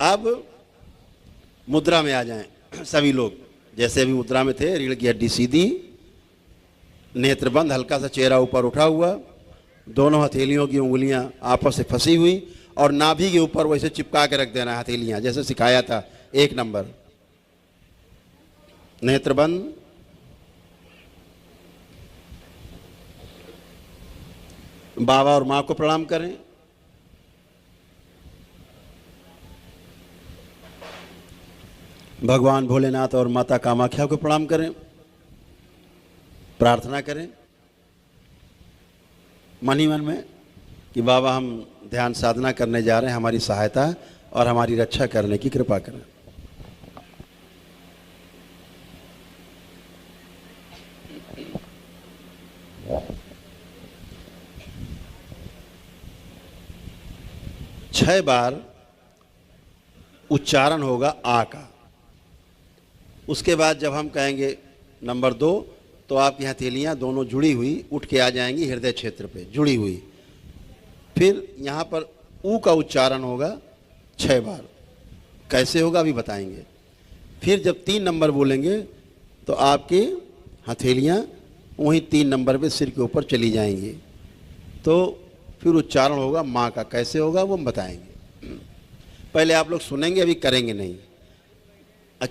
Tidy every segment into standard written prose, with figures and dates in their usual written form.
अब मुद्रा में आ जाएं सभी लोग। जैसे अभी मुद्रा में थे, रीढ़ की हड्डी सीधी, नेत्र बंद, हल्का सा चेहरा ऊपर उठा हुआ, दोनों हथेलियों की उंगलियां आपस से फंसी हुई और नाभि के ऊपर वैसे चिपका के रख देना हथेलियां, जैसे सिखाया था 1 नंबर। नेत्र बंद, बाबा और माँ को प्रणाम करें। भगवान भोलेनाथ और माता कामाख्या को प्रणाम करें। प्रार्थना करें मन ही मन में कि बाबा हम ध्यान साधना करने जा रहे हैं, हमारी सहायता और हमारी रक्षा करने की कृपा करें। छह बार उच्चारण होगा आ का। उसके बाद जब हम कहेंगे नंबर 2, तो आपकी हथेलियां दोनों जुड़ी हुई उठ के आ जाएंगी हृदय क्षेत्र पे, जुड़ी हुई। फिर यहाँ पर ऊ का उच्चारण होगा 6 बार। कैसे होगा अभी बताएंगे। फिर जब 3 नंबर बोलेंगे तो आपकी हथेलियां वहीं 3 नंबर पे सिर के ऊपर चली जाएंगी। तो फिर उच्चारण होगा माँ का। कैसे होगा वो हम बताएंगे। पहले आप लोग सुनेंगे, अभी करेंगे नहीं,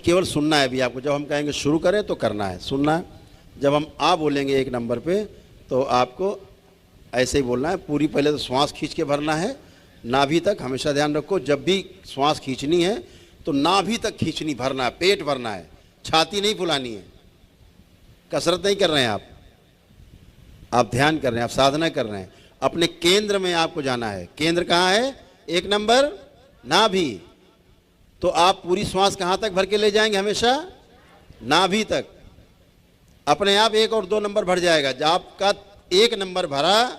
केवल सुनना है अभी आपको। जब हम कहेंगे शुरू करें तो करना है, सुनना है। जब हम आ बोलेंगे 1 नंबर पे तो आपको ऐसे ही बोलना है। पूरी पहले तो श्वास खींच के भरना है नाभि तक। हमेशा ध्यान रखो, जब भी श्वास खींचनी है तो नाभि तक खींचनी, भरना है, पेट भरना है, छाती नहीं फुलानी है। कसरत नहीं कर रहे हैं आप ध्यान कर रहे हैं, आप साधना कर रहे हैं। अपने केंद्र में आपको जाना है। केंद्र कहाँ है? 1 नंबर नाभि। तो आप पूरी श्वास कहाँ तक भर के ले जाएंगे? हमेशा नाभि तक। अपने आप 1 और 2 नंबर भर जाएगा। जब आपका 1 नंबर भरा,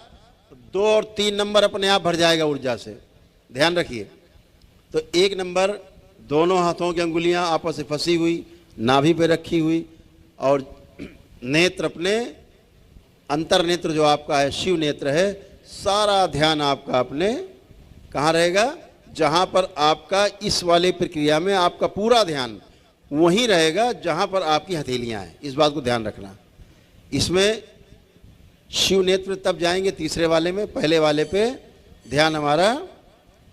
2 और 3 नंबर अपने आप भर जाएगा ऊर्जा से। ध्यान रखिए। तो 1 नंबर, दोनों हाथों की अंगुलियां आपस से फंसी हुई, नाभि पे रखी हुई, और नेत्र अपने अंतर नेत्र जो आपका है, शिव नेत्र है, सारा ध्यान आपका अपने कहाँ रहेगा? जहाँ पर आपका इस वाले प्रक्रिया में आपका पूरा ध्यान वहीं रहेगा जहाँ पर आपकी हथेलियाँ हैं। इस बात को ध्यान रखना। इसमें शिव नेत्र तब जाएंगे तीसरे वाले में। पहले वाले पे ध्यान हमारा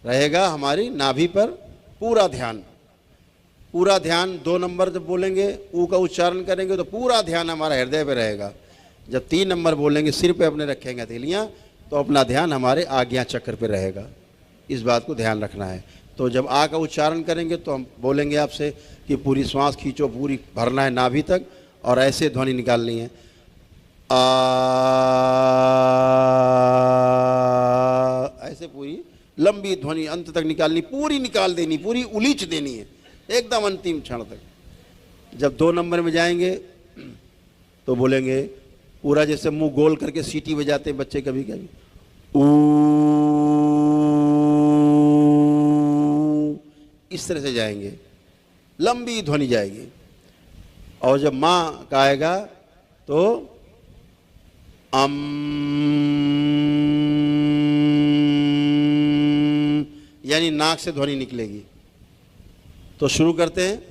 रहेगा हमारी नाभि पर। पूरा ध्यान 2 नंबर जब बोलेंगे, ऊ का उच्चारण करेंगे तो पूरा ध्यान हमारा हृदय पे रहेगा। जब 3 नंबर बोलेंगे, सिर पे अपने रखेंगे हथेलियाँ, तो अपना ध्यान हमारे आज्ञा चक्र पे रहेगा। इस बात को ध्यान रखना है। तो जब आ का उच्चारण करेंगे तो हम बोलेंगे आपसे कि पूरी श्वास खींचो, पूरी भरना है नाभि तक और ऐसे ध्वनि निकालनी है। आ, ऐसे पूरी लंबी ध्वनि अंत तक निकालनी, पूरी निकाल देनी, पूरी उलीच देनी है एकदम अंतिम क्षण तक। जब 2 नंबर में जाएंगे तो बोलेंगे पूरा, जैसे मुंह गोल करके सीटी बजाते हैं बच्चे कभी कभी, इस तरह से जाएंगे, लंबी ध्वनि जाएगी। और जब माँ का आएगा तो यानी नाक से ध्वनि निकलेगी। तो शुरू करते हैं।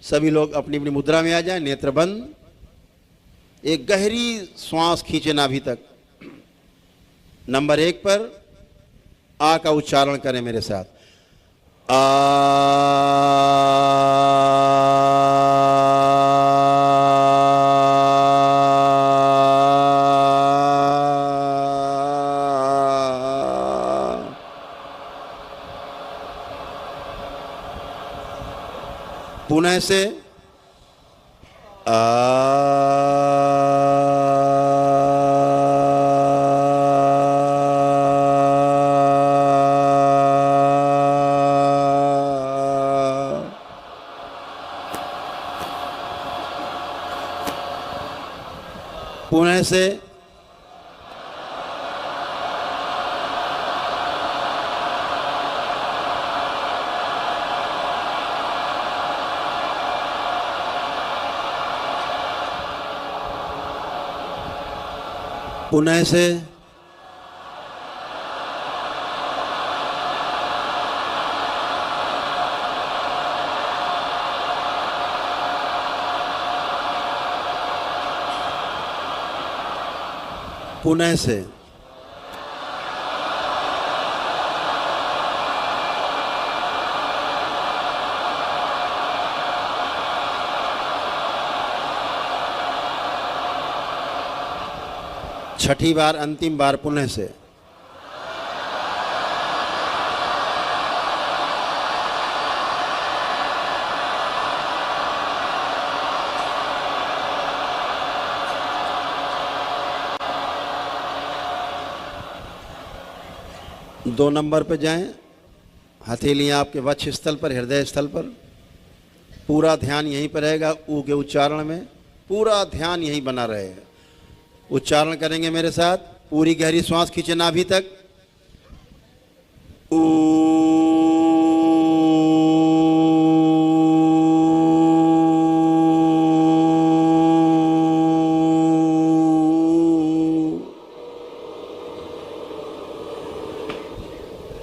सभी लोग अपनी अपनी मुद्रा में आ जाएं, नेत्र बंद, एक गहरी श्वास खींचे नाभि तक। नंबर 1 पर आ का उच्चारण करें मेरे साथ। आ, पुनः से पुनः से पुनः से पुणे से, छठी बार अंतिम बार पुणे से, दो नंबर पे जाएं, हथेलियां आपके वक्ष स्थल पर, हृदय स्थल पर, पूरा ध्यान यहीं पर रहेगा। ऊ के उच्चारण में पूरा ध्यान यहीं बना रहेगा। उच्चारण करेंगे मेरे साथ, पूरी गहरी श्वास खींचे नाभि तक।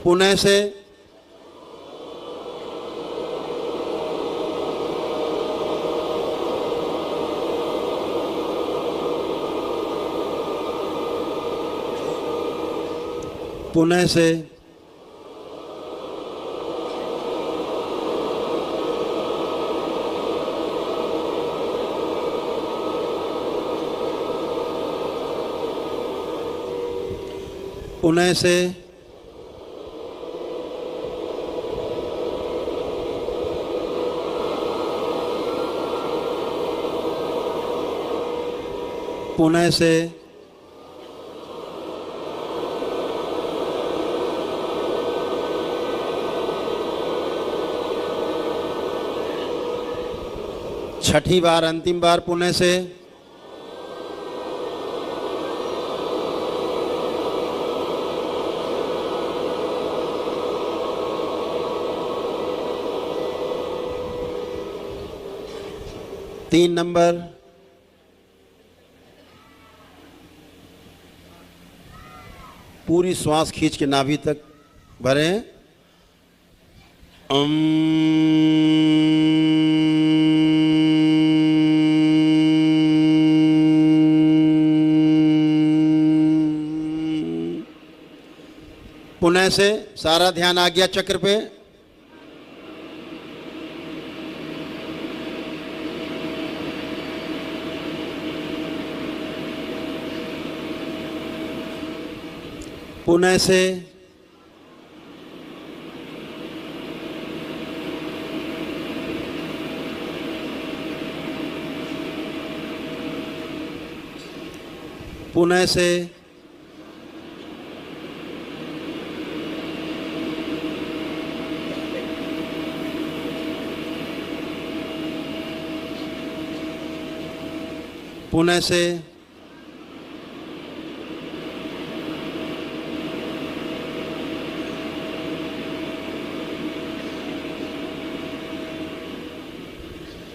पुणे से, पुणे से, पुणे से, पुणे से, छठी बार अंतिम बार पुणे से, तीन नंबर, पूरी श्वास खींच के नाभि तक भरें। पुणे से सारा ध्यान आज्ञा चक्र पे। पुणे से, पुणे से, पुणे से,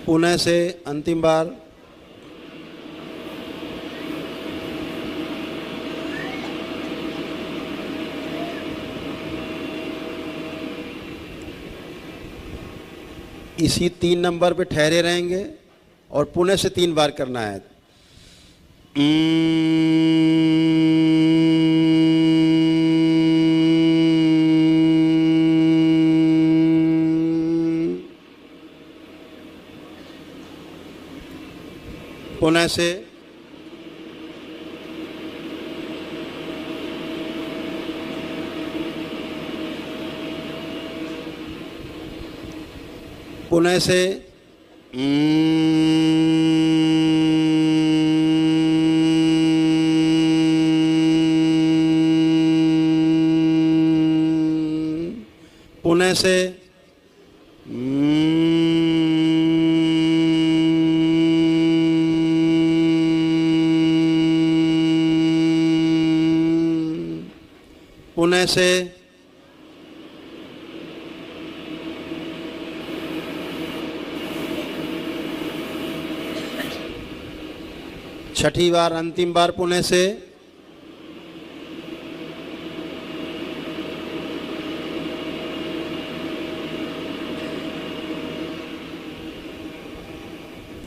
पुणे से अंतिम बार। इसी 3 नंबर पे ठहरे रहेंगे और पुणे से 3 बार करना है। पुणे से, पुणे से, पुणे से, पुणे से, छठी बार अंतिम बार पुणे से।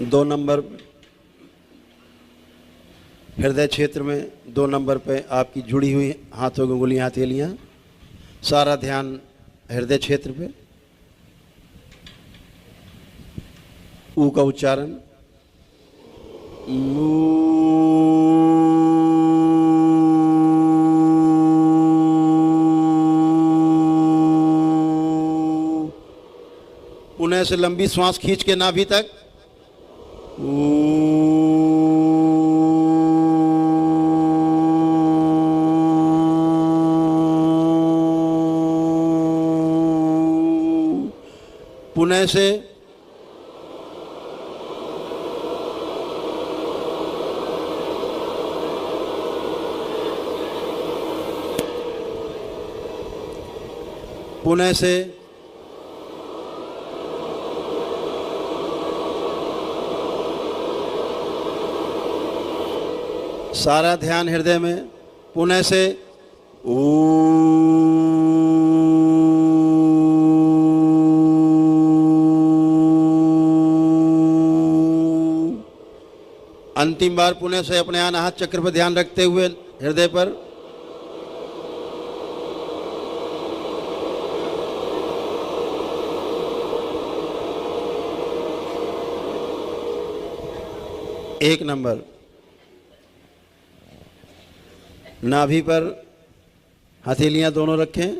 दो नंबर हृदय क्षेत्र में 2 नंबर पे आपकी जुड़ी हुई हाथों की उंगलियां, हथेलियां, सारा ध्यान हृदय क्षेत्र पे। ऊ का उच्चारण पुनः से लंबी श्वास खींच के नाभि तक। पुनः से पुनः से सारा ध्यान हृदय में। पुनः से अंतिम बार पुनः से अपने अनाहत चक्र पर ध्यान रखते हुए हृदय पर। एक नंबर नाभि पर हथेलियां दोनों रखें,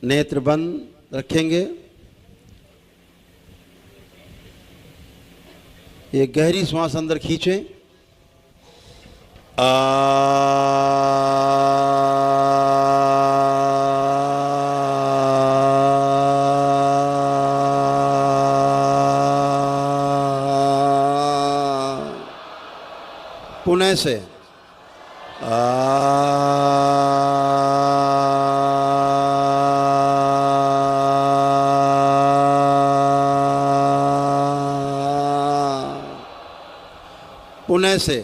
नेत्र बंद रखेंगे। ये गहरी श्वास अंदर खींचें। पुनः से पुनः से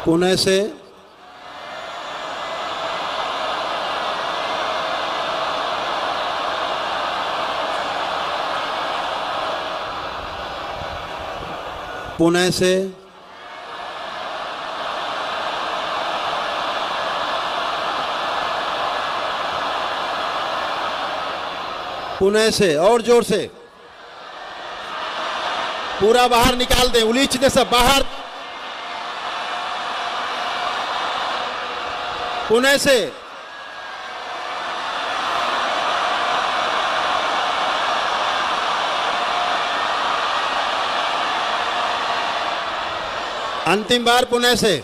पुनः से पुनः से पुनः से और जोर से पूरा बाहर निकाल दें, उलीच दे सब बाहर। पुनः से अंतिम बार पुनः से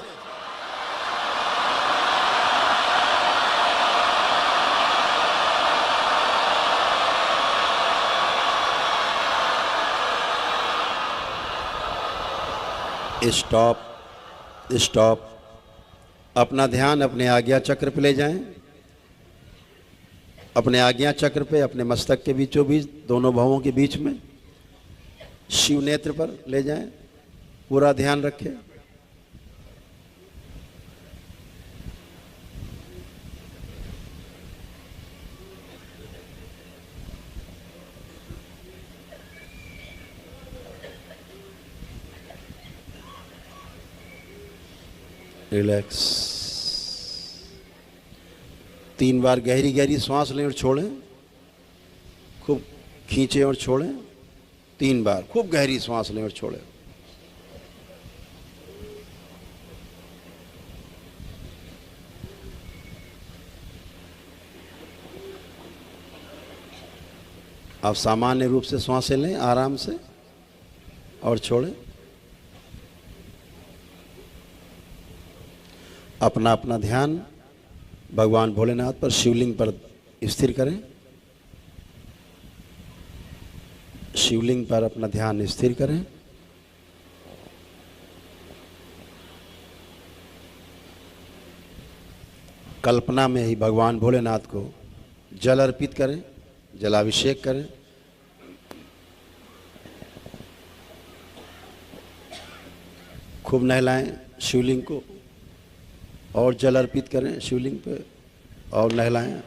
स्टॉप स्टॉप। अपना ध्यान अपने आज्ञा चक्र पे ले जाएं, अपने आज्ञा चक्र पे, अपने मस्तक के बीचों बीच, दोनों भवों के बीच में, शिव नेत्र पर ले जाएं। पूरा ध्यान रखें। रिलैक्स। 3 बार गहरी गहरी सांस लें और छोड़ें, खूब खींचें और छोड़ें। 3 बार खूब गहरी सांस लें और छोड़ें। आप सामान्य रूप से सांसें लें आराम से और छोड़ें। अपना अपना ध्यान भगवान भोलेनाथ पर, शिवलिंग पर स्थिर करें। शिवलिंग पर अपना ध्यान स्थिर करें। कल्पना में ही भगवान भोलेनाथ को जल अर्पित करें, जलाभिषेक करें। खूब नहलाएं शिवलिंग को और जल अर्पित करें शिवलिंग पे और नहलाएं।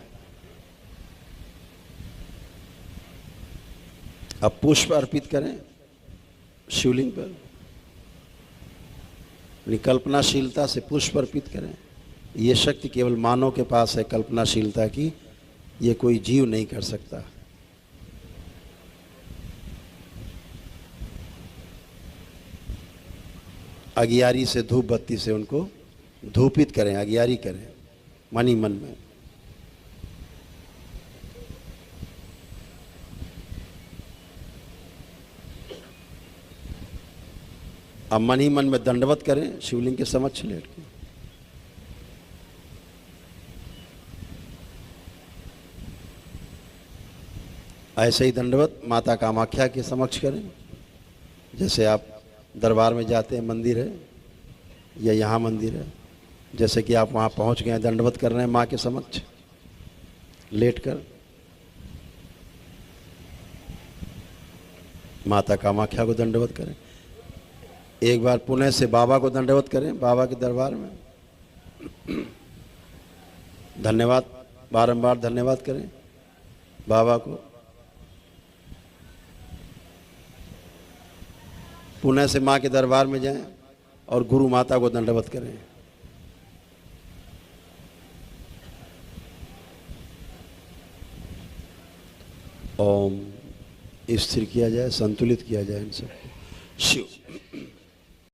अब पुष्प अर्पित करें शिवलिंग पर, कल्पनाशीलता से पुष्प अर्पित करें। ये शक्ति केवल मानव के पास है, कल्पनाशीलता की, ये कोई जीव नहीं कर सकता। अगियारी से, धूप बत्ती से उनको धूपित करें, अगियारी करें मन ही मन में। अब मन ही मन में दंडवत करें शिवलिंग के समक्ष लेट के। ऐसे ही दंडवत माता कामाख्या के समक्ष करें। जैसे आप दरबार में जाते हैं, मंदिर है या यहाँ मंदिर है, जैसे कि आप वहाँ पहुँच गए, दंडवत कर रहे हैं माँ के समक्ष लेट कर। माता कामाख्या को दंडवत करें। एक बार पुणे से बाबा को दंडवत करें, बाबा के दरबार में धन्यवाद, बारंबार धन्यवाद करें बाबा को। पुणे से माँ के दरबार में जाएं और गुरु माता को दंडवत करें। ओम। स्थिर किया जाए, संतुलित किया जाए इन सबको। शिव।